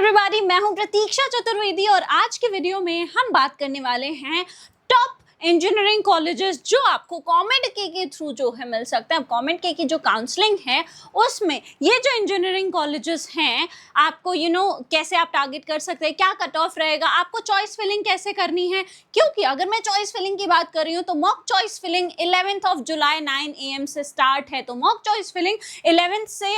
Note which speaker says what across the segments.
Speaker 1: Everybody, मैं हूं प्रतीक्षा चतुर्वेदी और आज के वीडियो में हम बात करने वाले हैं टॉप इंजीनियरिंग कॉलेजेस जो आपको कॉमेड के थ्रू जो है मिल सकते हैं। कॉमेड के की जो काउंसलिंग है उसमें ये जो इंजीनियरिंग कॉलेजेस हैं आपको कैसे आप टारगेट कर सकते हैं, क्या कट ऑफ रहेगा, आपको चॉइस फिलिंग कैसे करनी है। क्योंकि अगर मैं चॉइस फिलिंग की बात कर रही हूँ तो मॉक चॉइस फिलिंग 11 जुलाई 9 AM से स्टार्ट है। तो मॉक चॉइस फिलिंग 11 से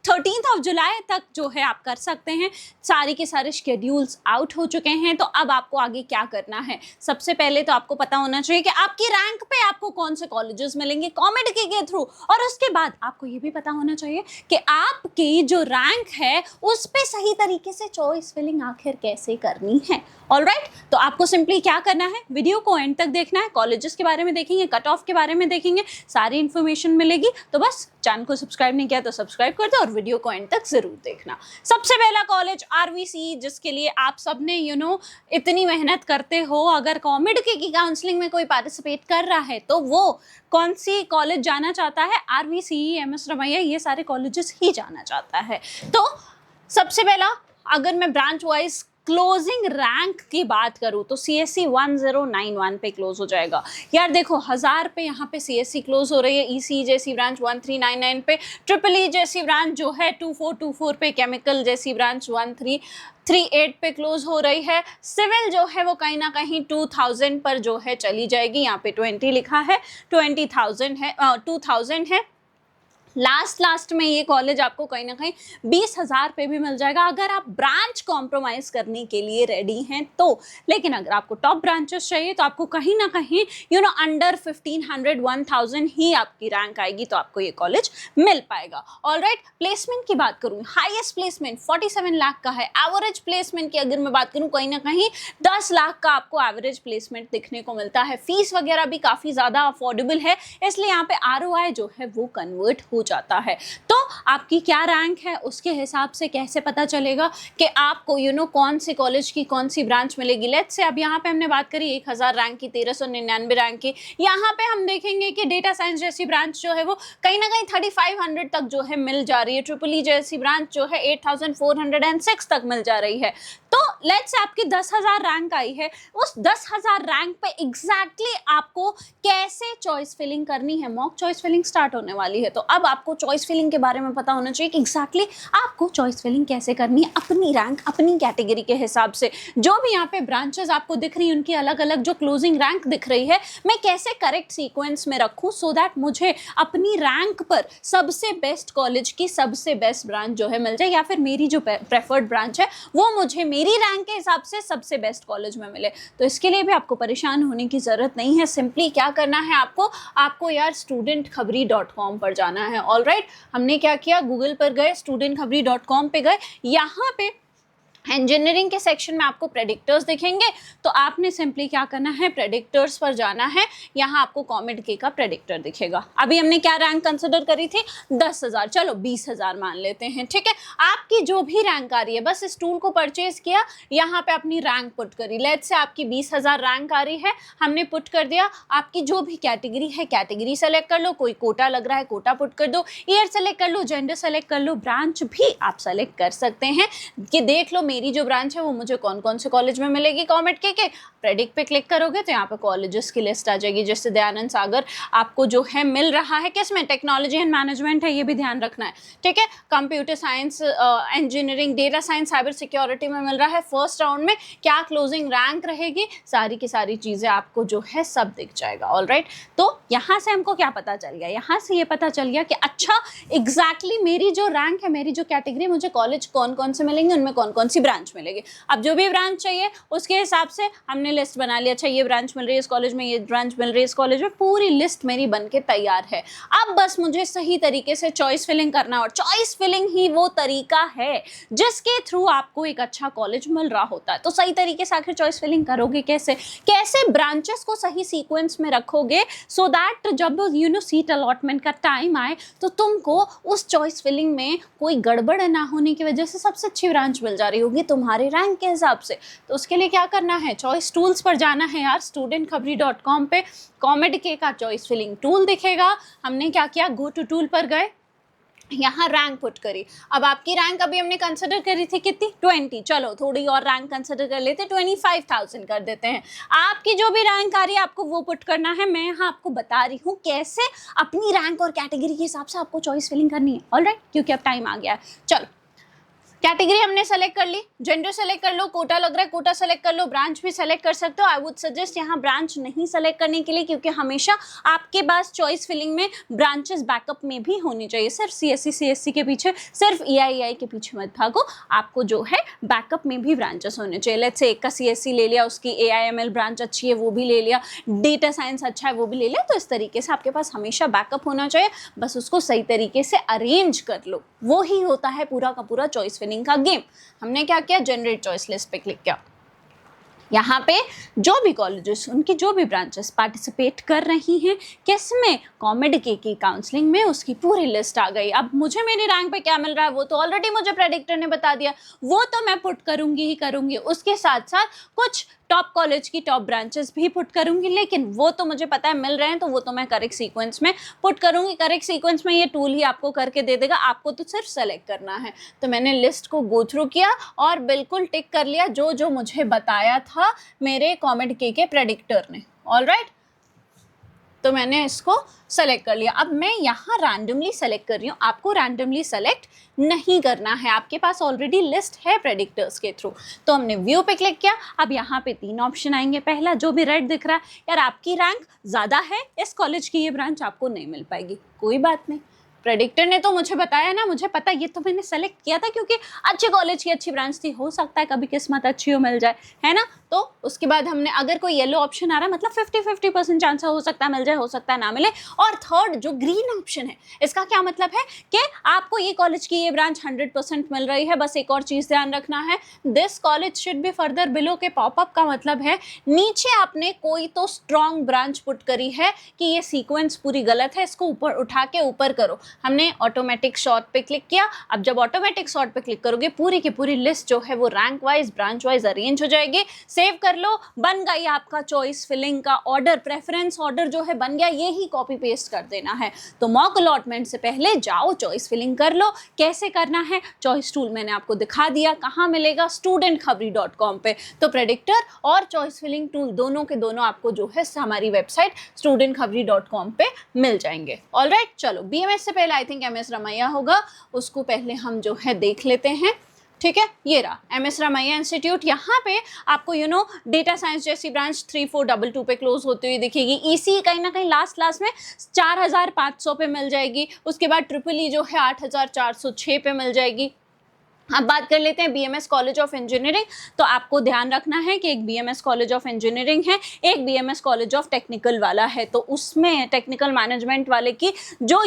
Speaker 1: 13 जुलाई तक जो है आप कर सकते हैं। सारे के सारे शेड्यूल्स आउट हो चुके हैं। तो अब आपको आगे क्या करना है, सबसे पहले तो आपको पता होना चाहिए कि आपकी रैंक पे आपको कौन से कॉलेजेस मिलेंगे कॉमेड के थ्रू, और उसके बाद आपको ये भी पता होना चाहिए कि आपकी जो रैंक है उस पे सही तरीके से चॉइस फिलिंग आखिर कैसे करनी है। ऑलराइट, तो आपको सिंपली क्या करना है, वीडियो को एंड तक देखना है। कॉलेजेस के बारे में देखेंगे, कट ऑफ के बारे में देखेंगे, सारी इन्फॉर्मेशन मिलेगी। तो बस चैनल को सब्सक्राइब नहीं किया तो सब्सक्राइब कर दो और वीडियो को एंड तक जरूर देखना। सबसे पहला कॉलेज आरवीसी, जिसके लिए आप सबने इतनी मेहनत करते हो। अगर कॉमेड की काउंसलिंग में कोई पार्टिसिपेट कर रहा है तो वो कौन सी कॉलेज जाना चाहता है, आरवीसी, MS रमैया, ये सारे कॉलेजेस ही जाना चाहता है। तो सबसे पहला अगर मैं ब्रांच वाइज क्लोजिंग रैंक की बात करूं तो CSE 1091 पे क्लोज हो जाएगा। यार देखो, 1000 पे यहाँ पे CSE क्लोज हो रही है, EC जैसी ब्रांच 1399 पे, EEE जैसी ब्रांच जो है 2424 पे, केमिकल जैसी ब्रांच 1338 पे क्लोज हो रही है। सिविल जो है वो कहीं ना कहीं 2000 पर जो है चली जाएगी। यहाँ पे 20 लिखा है, 20,000 है, 2000 है। लास्ट में ये कॉलेज आपको कहीं ना कहीं 20,000 पे भी मिल जाएगा अगर आप ब्रांच कॉम्प्रोमाइज करने के लिए रेडी हैं तो। लेकिन अगर आपको टॉप ब्रांचेस चाहिए तो आपको कहीं ना कहीं अंडर 1500 1000 ही आपकी रैंक आएगी तो आपको ये कॉलेज मिल पाएगा। ऑलराइट, प्लेसमेंट की बात करूँ, हाईएस्ट प्लेसमेंट 47 लाख का है। एवरेज प्लेसमेंट की अगर मैं बात करूँ, कहीं ना कहीं 10 लाख का आपको एवरेज प्लेसमेंट दिखने को मिलता है। फीस वगैरह भी काफ़ी ज़्यादा अफोर्डेबल है, इसलिए यहाँ पे ROI जो है वो कन्वर्ट हो जाता है। तो आपकी क्या रैंक है उसके हिसाब से कैसे पता चलेगा कि आपको कौन से कॉलेज की कौन सी ब्रांच मिलेगी। लेट्स से अब यहाँ पे हमने बात करी 1000 रैंक की, 1399 रैंक की। यहाँ पे हम देखेंगे कि डेटा साइंस जैसी ब्रांच जो है वो कहीं ना कहीं 3500 तक जो है मिल जा रही है। EEE जैसी ब्रांच जो है 8406 तक मिल जा रही है। तो लेट्स से आपकी 10,000 रैंक आई है, उस 10,000 रैंक पे एग्जैक्टली आपको कैसे चॉइस फिलिंग करनी है। मॉक चॉइस फिलिंग स्टार्ट होने वाली है, तो अब आपको चॉइस फिलिंग के बारे में पता होना चाहिए कि एग्जैक्टली आपको चॉइस फिलिंग कैसे करनी है अपनी रैंक, अपनी कैटेगरी के हिसाब से। जो भी यहाँ पे ब्रांचेस आपको दिख रही है उनकी अलग अलग जो क्लोजिंग रैंक दिख रही है, मैं कैसे करेक्ट सीक्वेंस में रखूँ सो दैट मुझे अपनी रैंक पर सबसे बेस्ट कॉलेज की सबसे बेस्ट ब्रांच जो है मिल जाए, या फिर मेरी जो प्रेफर्ड ब्रांच है वो मुझे मेरी रैंक के हिसाब से सबसे बेस्ट कॉलेज में मिले। तो इसके लिए भी आपको परेशान होने की जरूरत नहीं है। सिंपली क्या करना है, आपको यार studentkhbari.com पर जाना है। ऑलराइट, हमने क्या किया, गूगल पर गए, studentkhbari.com पे गए। यहाँ पे इंजीनियरिंग के सेक्शन में आपको प्रेडिक्टर्स दिखेंगे, तो आपने सिंपली क्या करना है, प्रेडिक्टर्स पर जाना है। यहाँ आपको कॉमेड के का प्रेडिक्टर दिखेगा। अभी हमने क्या रैंक कंसिडर करी थी, 10,000, चलो 20,000 मान लेते हैं, ठीक है। आपकी जो भी रैंक आ रही है, बस इस टूल को परचेज किया, यहाँ पे अपनी रैंक पुट करी। लेट्स से आपकी 20,000 रैंक आ रही है, हमने पुट कर दिया। आपकी जो भी कैटेगरी है कैटेगरी सेलेक्ट कर लो, कोई कोटा लग रहा है कोटा पुट कर दो, ईयर सेलेक्ट कर लो, जेंडर सेलेक्ट कर लो, ब्रांच भी आप सेलेक्ट कर सकते हैं कि देख लो मेरी जो ब्रांच है वो मुझे कौन कौन से कॉलेज में मिलेगी। कॉमेड के प्रेडिक्ट पे क्लिक करोगे तो यहाँ पे कॉलेजेस की लिस्ट आ जाएगी। जैसे दयानंद सागर आपको जो है मिल रहा है, किसमें, टेक्नोलॉजी एंड मैनेजमेंट है, ये भी ध्यान रखना है, ठीक है। Computer science, engineering, data science, cyber security में मिल रहा है। फर्स्ट राउंड में क्या क्लोजिंग रैंक रहेगी, सारी की सारी चीज़ें आपको जो है सब दिख जाएगा। ऑलराइट, तो यहाँ से हमको क्या पता चल गया, यहाँ से ये पता चल गया कि अच्छा एग्जैक्टली मेरी जो रैंक है, मेरी जो कैटेगरी, मुझे कॉलेज कौन कौन से मिलेंगे, उनमें कौन कौन सी ब्रांच मिलेगी। अब जो भी ब्रांच चाहिए उसके हिसाब से हमने लिस्ट बना लिया। अच्छा, ये ब्रांच मिल रही है इस कॉलेज में, ये ब्रांच मिल रही है इस कॉलेज में, पूरी लिस्ट मेरी बन के तैयार है। अब बस मुझे सही तरीके से चॉइस फिलिंग करना, और चॉइस फिलिंग ही वो तरीका है जिसके थ्रू आपको एक अच्छा कॉलेज मिल रहा होता है। तो सही तरीके से आखिर चॉइस फिलिंग करोगे कैसे, कैसे ब्रांचेस को सही सीक्वेंस में रखोगे सो दैट जब सीट अलॉटमेंट का टाइम आए तो तुमको उस चॉइस फिलिंग में कोई गड़बड़ ना होने की वजह से सबसे अच्छी ब्रांच मिल जा रही होगी तुम्हारे रैंक के हिसाब से। तो उसके लिए क्या करना है, चॉइस टूल्स पर जाना है यार। studentkhbari.com पे कॉमेड के का चॉइस फिलिंग टूल दिखेगा। हमने क्या किया, गो टू टूल पर गए, यहाँ रैंक पुट करी। अब आपकी रैंक अभी हमने कंसिडर करी थी कितनी, 20। चलो थोड़ी और रैंक कंसिडर कर लेते, 25,000 कर देते हैं। आपकी जो भी रैंक आ रही है आपको वो पुट करना है। मैं यहाँ आपको बता रही हूँ कैसे अपनी रैंक और कैटेगरी के हिसाब से आपको चॉइस फिलिंग करनी है। ऑलराइट, क्योंकि अब टाइम आ गया है। चलो, कैटेगरी हमने सेलेक्ट कर ली, जेंडर सेलेक्ट कर लो, कोटा लग रहा है कोटा सेलेक्ट कर लो, ब्रांच भी सेलेक्ट कर सकते हो। आई वुड सजेस्ट यहाँ ब्रांच नहीं सेलेक्ट करने के लिए, क्योंकि हमेशा आपके पास चॉइस फिलिंग में ब्रांचेस बैकअप में भी होनी चाहिए। सिर्फ सीएससी सीएससी के पीछे, सिर्फ ईआईआई के पीछे मत भागो, आपको जो है बैकअप में भी ब्रांचेस होने चाहिए। लेट्स से एक का सीएससी ले लिया, उसकी एआईएमएल ब्रांच अच्छी है वो भी ले लिया, डेटा साइंस अच्छा है वो भी ले लिया। तो इस तरीके से आपके पास हमेशा बैकअप होना चाहिए, बस उसको सही तरीके से अरेंज कर लो। वो ही होता है पूरा का पूरा चॉइस फिलिंग का गेम। हमने क्या किया, जनरेट चॉइस लिस्ट पे क्लिक किया। यहाँ पे जो भी कॉलेजेस, उनकी जो भी ब्रांचेस पार्टिसिपेट कर रही हैं किसमें, कॉमेड के की काउंसलिंग में, उसकी पूरी लिस्ट आ गई। अब मुझे मेरी रैंक पे क्या मिल रहा है वो तो ऑलरेडी मुझे प्रेडिक्टर ने बता दिया, वो तो मैं पुट करूंगी ही करूंगी। उसके साथ साथ कुछ टॉप कॉलेज की टॉप ब्रांचेस भी पुट करूंगी, लेकिन वो तो मुझे पता है मिल रहे हैं, तो वो तो मैं करेक्ट सीक्वेंस में पुट करूंगी। करेक्ट सीक्वेंस में ये टूल ही आपको करके दे देगा, आपको तो सिर्फ सेलेक्ट करना है। तो मैंने लिस्ट को गो थ्रू किया और बिल्कुल टिक कर लिया जो जो मुझे बताया था मेरे कॉमेड के प्रेडिक्टर ने। ऑलराइट, तो मैंने इसको सेलेक्ट कर लिया। अब मैं यहाँ रैंडमली सेलेक्ट कर रही हूँ, आपको रैंडमली सेलेक्ट नहीं करना है, आपके पास ऑलरेडी लिस्ट है प्रेडिक्टर्स के थ्रू। तो हमने व्यू पे क्लिक किया। अब यहाँ पे 3 ऑप्शन आएंगे। पहला जो भी रेड दिख रहा है, यार आपकी रैंक ज़्यादा है, इस कॉलेज की ये ब्रांच आपको नहीं मिल पाएगी। कोई बात नहीं, प्रेडिक्टर ने तो मुझे बताया ना, मुझे पता, ये तो मैंने सेलेक्ट किया था क्योंकि अच्छे कॉलेज की अच्छी ब्रांच थी, हो सकता है कभी किस्मत अच्छी हो मिल जाए, है ना। तो उसके बाद हमने, अगर कोई येलो ऑप्शन आ रहा है मतलब 50-50% चांस हो सकता है मिल जाए, हो सकता है ना मिले। और थर्ड जो ग्रीन ऑप्शन है, इसका क्या मतलब है कि आपको ये कॉलेज की ये ब्रांच 100% मिल रही है। बस एक और चीज़ ध्यान रखना है, this college should be further below के पॉपअप का मतलब है नीचे आपने कोई तो स्ट्रॉन्ग ब्रांच पुट करी है कि ये सीक्वेंस पूरी गलत है, इसको ऊपर उठा के ऊपर करो। हमने ऑटोमेटिक सॉर्ट पे क्लिक किया। अब जब ऑटोमेटिक सॉर्ट पे क्लिक करोगे पूरी की पूरी लिस्ट जो है वो rank wise branch wise arrange हो जाएगी। सेव कर लो, बन गई आपका चॉइस फिलिंग का ऑर्डर। प्रेफरेंस ऑर्डर जो है बन गया, ये ही कॉपी पेस्ट कर देना है। तो मॉक अलॉटमेंट से पहले जाओ चॉइस फिलिंग कर लो। कैसे करना है, चॉइस टूल मैंने आपको दिखा दिया। कहाँ मिलेगा, studentkhabri.com पे। तो प्रेडिक्टर और चॉइस फिलिंग टूल दोनों के दोनों आपको जो है हमारी वेबसाइट studentkhabri.com पे मिल जाएंगे। ऑलराइट, चलो बीएमएस से पहले आई थिंक एमएस रमैया होगा, उसको पहले हम जो है देख लेते हैं। ठीक है, ये रहा एमएस रमैया इंस्टीट्यूट। यहाँ पे आपको डेटा साइंस जैसी ब्रांच 3422 पे क्लोज होती हुई दिखेगी। ईसी कहीं ना कहीं लास्ट में 4500 पे मिल जाएगी। उसके बाद ट्रिपल ई जो है 8406 पे मिल जाएगी। अब बात कर लेते हैं बीएमएस कॉलेज ऑफ इंजीनियरिंग। तो आपको ध्यान रखना है कि एक बीएमएस कॉलेज ऑफ इंजीनियरिंग है, एक बीएमएस कॉलेज ऑफ टेक्निकल वाला है। तो उसमें टेक्निकल मैनेजमेंट वाले की जो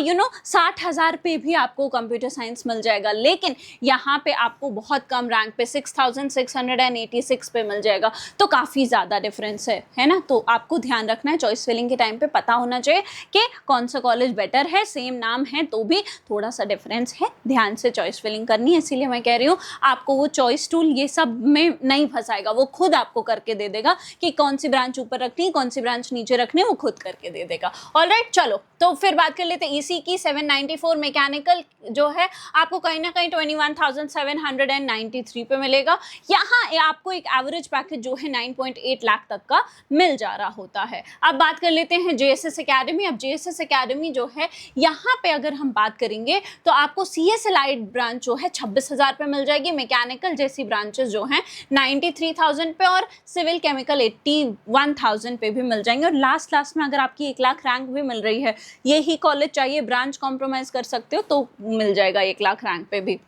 Speaker 1: 60,000 पे भी आपको कंप्यूटर साइंस मिल जाएगा, लेकिन यहाँ पे आपको बहुत कम रैंक पे 6,686 पे मिल जाएगा। तो काफ़ी ज़्यादा डिफरेंस है ना। तो आपको ध्यान रखना है, चॉइस फिलिंग के टाइम पे पता होना चाहिए कि कौन सा कॉलेज बेटर है। सेम नाम है तो भी थोड़ा सा डिफरेंस है, ध्यान से चॉइस फिलिंग करनी है। इसीलिए मैं कह रही हूँ आपको वो चॉइस टूल ये सब में नहीं फंसाएगा, वो खुद आपको करके दे देगा कि कौन सी ब्रांच ऊपर रखनी है, कौन सी ब्रांच नीचे रखनी है, वो खुद करके दे देगा। ऑलराइट, चलो तो फिर बात कर लेते हैं ईसी की। 794 मैकेनिकल जो है आपको कहीं ना कहीं 21,793 पे मिलेगा। यहाँ आपको एक एवरेज पैकेज जो है 9.8 लाख तक का मिल जा रहा होता है। अब बात कर लेते हैं जेएसएस एकेडमी। अब जेएसएस एकेडमी जो है यहाँ पे अगर हम बात करेंगे तो आपको सीएसएलआई ब्रांच जो है 26,000 पे मिल जाएगी। मैकेनिकल जैसी ब्रांचेस जो हैं 93,000 पे और सिविल केमिकल 81,000 पे भी मिल जाएंगे। और लास्ट में अगर आपकी 1 लाख रैंक भी मिल रही है, यही कॉलेज चाहिए, ब्रांच कॉम्प्रोमाइज कर सकते हो तो मिल जाएगा 1 लाख रैंक पे भी।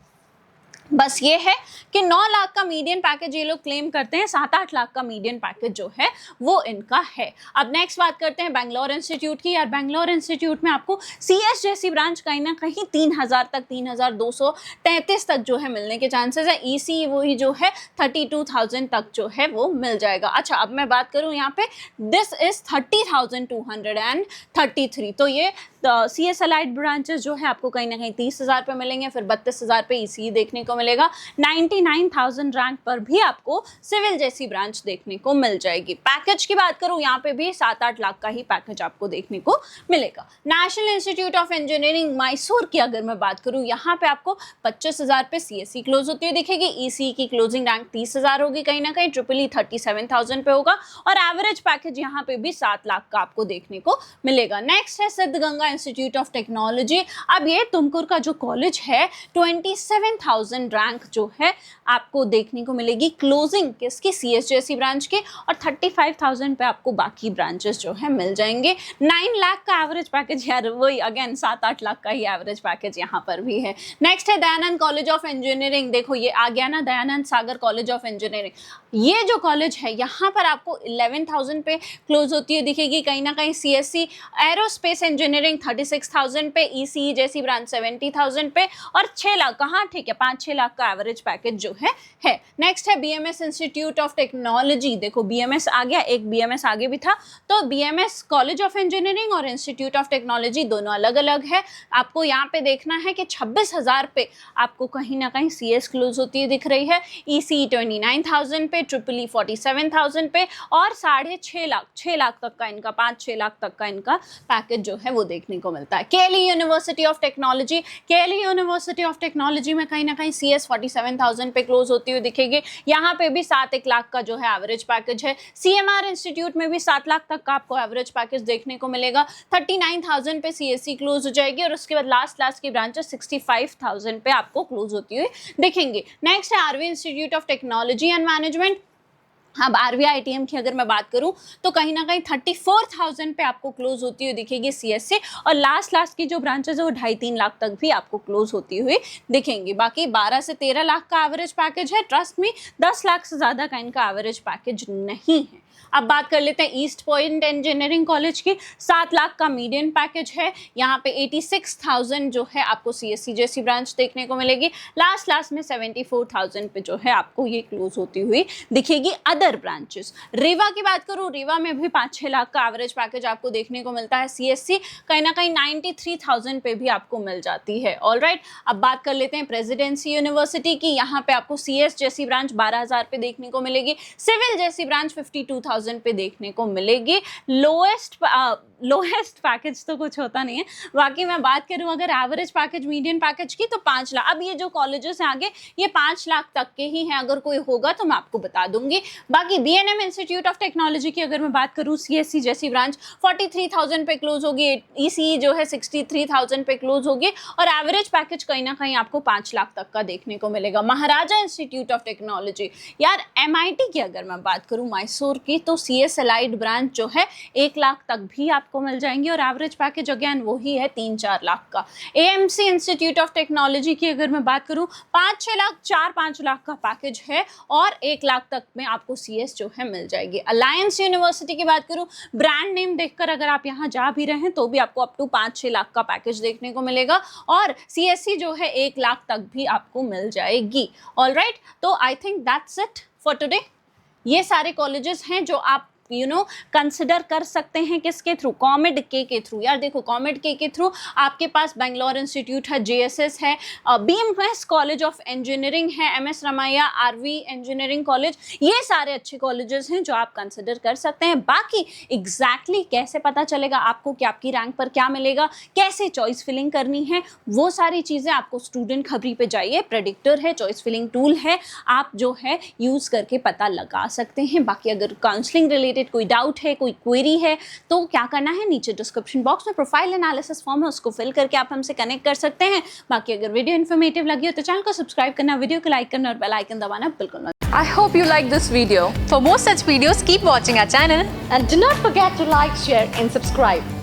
Speaker 1: बस ये है कि 9 लाख का मीडियन पैकेज ये लोग क्लेम करते हैं, 7-8 लाख का मीडियन पैकेज जो है वो इनका है। अब नेक्स्ट बात करते हैं बैंगलोर इंस्टीट्यूट की। यार बैंगलोर इंस्टीट्यूट में आपको सीएस जैसी ब्रांच कहीं ना कहीं 3,000 तक, 3,233 तक जो है मिलने के चांसेस है। ईसी वही जो है 32,000 तक जो है वो मिल जाएगा। अच्छा, अब मैं बात करूँ यहाँ पे, दिस इज 30,233, तो ये CS अलाइड ब्रांचेस जो है आपको कहीं ना कहीं 30,000 पे मिलेंगे, फिर 32,000 पे ECE देखने को मिलेगा, 99,000 रैंक पर भी आपको सिविल जैसी ब्रांच देखने को मिल जाएगी। पैकेज की बात करूं यहाँ पे भी 7-8 लाख का ही पैकेज आपको देखने को मिलेगा। National institute of engineering Mysore की अगर मैं बात करूं, यहाँ पे आपको 25,000 पे CSE क्लोज होती हुई दिखेगी, ECE की क्लोजिंग रैंक 30,000 होगी कहीं ना कहीं, EEE 37,000 पे होगा और एवरेज पैकेज यहाँ पे भी 7 लाख का आपको देखने को मिलेगा। नेक्स्ट है सिद्धगंगा इंस्टीट्यूट ऑफ टेक्नोलॉजी। अब ये तुमकुर का जो कॉलेज है 27,000 रैंक जो है आपको देखने को मिलेगी क्लोजिंग किसकी, CS जैसी ब्रांच की, और 35,000 पे आपको बाकी ब्रांचेस जो है मिल जाएंगे। 9 लाख का एवरेज पैकेज, यार वही अगेन 7-8 लाख का ही एवरेज पैकेज यहाँ पर भी है। नेक्स्ट है दयानंद कॉलेज ऑफ इंजीनियरिंग। देखो ये आ गया ना, दयानंद सागर कॉलेज ऑफ इंजीनियरिंग। ये जो कॉलेज है यहाँ पर आपको 11,000 पे क्लोज होती है दिखेगी कहीं ना कहीं, CSE एरोस्पेस इंजीनियरिंग 36,000 पे, ECE जैसी ब्रांच 70,000 पे, और 6 लाख कहाँ, ठीक है 5-6 लाख का एवरेज पैकेज जो है। नेक्स्ट है BMS इंस्टीट्यूट ऑफ टेक्नोलॉजी। देखो BMS आ गया, एक BMS आगे भी था, तो BMS कॉलेज ऑफ इंजीनियरिंग और इंस्टीट्यूट ऑफ टेक्नोलॉजी दोनों अलग अलग है। आपको यहाँ पे देखना है कि 26,000 पे आपको कहीं ना कहीं CS क्लोज होती है दिख रही है, ECE 29,000 पे, EEE 47,000 पे, और 6.5 लाख तक का इनका, 5-6 लाख तक का इनका पैकेज जो है वो देखने को मिलता है। KLE university of technology, KLE university of technology में कहीं ना कहीं CS 47,000 पे क्लोज होती हुई दिखेगी, यहाँ पे भी 7-1 लाख का जो है एवरेज पैकेज है। CMR इंस्टीट्यूट में भी 7 लाख तक का आपको एवरेज पैकेज देखने को मिलेगा, 39,000 पे CSE क्लोज हो जाएगी, और उसके बाद लास्ट की ब्रांचेस 65,000 पे आपको क्लोज होती हुई दिखेंगी। नेक्स्ट है RV institute of technology and management. अब RVITM की अगर मैं बात करूं तो कहीं ना कहीं 34,000 पे आपको क्लोज होती हुई दिखेगी CSE, और लास्ट की जो ब्रांचेस है वो 2.5-3 लाख तक भी आपको क्लोज होती हुई दिखेंगी। बाकी 12 से 13 लाख का एवरेज पैकेज है। ट्रस्ट में 10 लाख से ज़्यादा का इनका एवरेज पैकेज नहीं है। अब बात कर लेते हैं ईस्ट पॉइंट इंजीनियरिंग कॉलेज की। 7 लाख का मीडियन पैकेज है, यहाँ पे 86,000 जो है आपको CSE जैसी ब्रांच देखने को मिलेगी, लास्ट में 74,000 पे जो है आपको ये क्लोज होती हुई दिखेगी अदर ब्रांचेस। रीवा की बात करूँ, रीवा में भी 5-6 लाख का एवरेज पैकेज आपको देखने को मिलता है, CSE कहीं ना कहीं 93,000 पे भी आपको मिल जाती है। ऑलराइट, अब बात कर लेते हैं प्रेसिडेंसी यूनिवर्सिटी की। यहाँ पे आपको CS जैसी ब्रांच 12,000 पे देखने को मिलेगी, सिविल जैसी ब्रांच 52,000 पे देखने को मिलेगी। लोएस्ट पैकेज तो कुछ होता नहीं है। बाकी मैं बात करूं अगर एवरेज पैकेज, मीडियन पैकेज की, तो 5 लाख। अब ये जो कॉलेजेस हैं आगे ये 5 लाख तक के ही हैं, अगर कोई होगा तो मैं आपको बता दूंगी। बाकी BNM इंस्टीट्यूट ऑफ टेक्नोलॉजी की अगर मैं बात करूं, CSE जैसी ब्रांच 43,000 पे क्लोज होगी, ECE जो है 63,000 पे क्लोज होगी, और एवरेज पैकेज कहीं ना कहीं आपको 5 लाख तक का देखने को मिलेगा। महाराजा इंस्टीट्यूट ऑफ टेक्नोलॉजी, यार MIT की अगर मैं बात करूं मैसूर की, तो CS अलाइड ब्रांच जो है 1 लाख तक भी आपको मिल जाएंगे, और एवरेज पैकेज अगेन वही है 3-4 लाख का। AMC इंस्टीट्यूट ऑफ टेक्नोलॉजी की अगर मैं बात करूं, 5-6 लाख, 4-5 लाख का पैकेज है, और 1 लाख तक में आपको CS जो है मिल जाएगी। अलायंस यूनिवर्सिटी की बात करूं, ब्रांड नेम देखकर अगर आप यहाँ जा भी रहे हैं तो भी आपको अप टू 5-6 लाख का पैकेज देखने को मिलेगा, और CSE जो है 1 लाख तक भी आपको मिल जाएगी। ऑलराइट, तो I think that's it for today. ये सारे कॉलेजेस हैं जो आप कंसिडर कर सकते हैं किसके थ्रू, कॉमेड के थ्रू। यार देखो कॉमेड के थ्रू आपके पास बेंगलोर इंस्टीट्यूट है, JSS है, BMS कॉलेज ऑफ इंजीनियरिंग है, MS Ramaiah RV engineering college, ये सारे अच्छे कॉलेजेस हैं जो आप कंसिडर कर सकते हैं। बाकी एग्जैक्टली कैसे पता चलेगा आपको कि आपकी रैंक पर क्या मिलेगा, कैसे चॉइस फिलिंग करनी है, वो सारी चीज़ें आपको स्टूडेंट खबरी पे जाइए, प्रेडिक्टर है, चॉइस फिलिंग टूल है, आप जो है यूज़ करके पता लगा सकते हैं। बाकी अगर काउंसलिंग रिलेटेड कोई डाउट है, कोई क्वेरी है, तो क्या करना है, नीचे डिस्क्रिप्शन बॉक्स में प्रोफाइल एनालिसिस फॉर्म है, उसको फिल करके आप हमसे कनेक्ट कर सकते हैं। बाकी अगर वीडियो इन्फॉर्मेटिव लगी हो तो चैनल को सब्सक्राइब करना, वीडियो को लाइक करना और बेल आइकन दबाना बिल्कुल मत।
Speaker 2: I hope you like this video. For more such videos, keep watching our channel
Speaker 3: and do not forget to like, share and subscribe.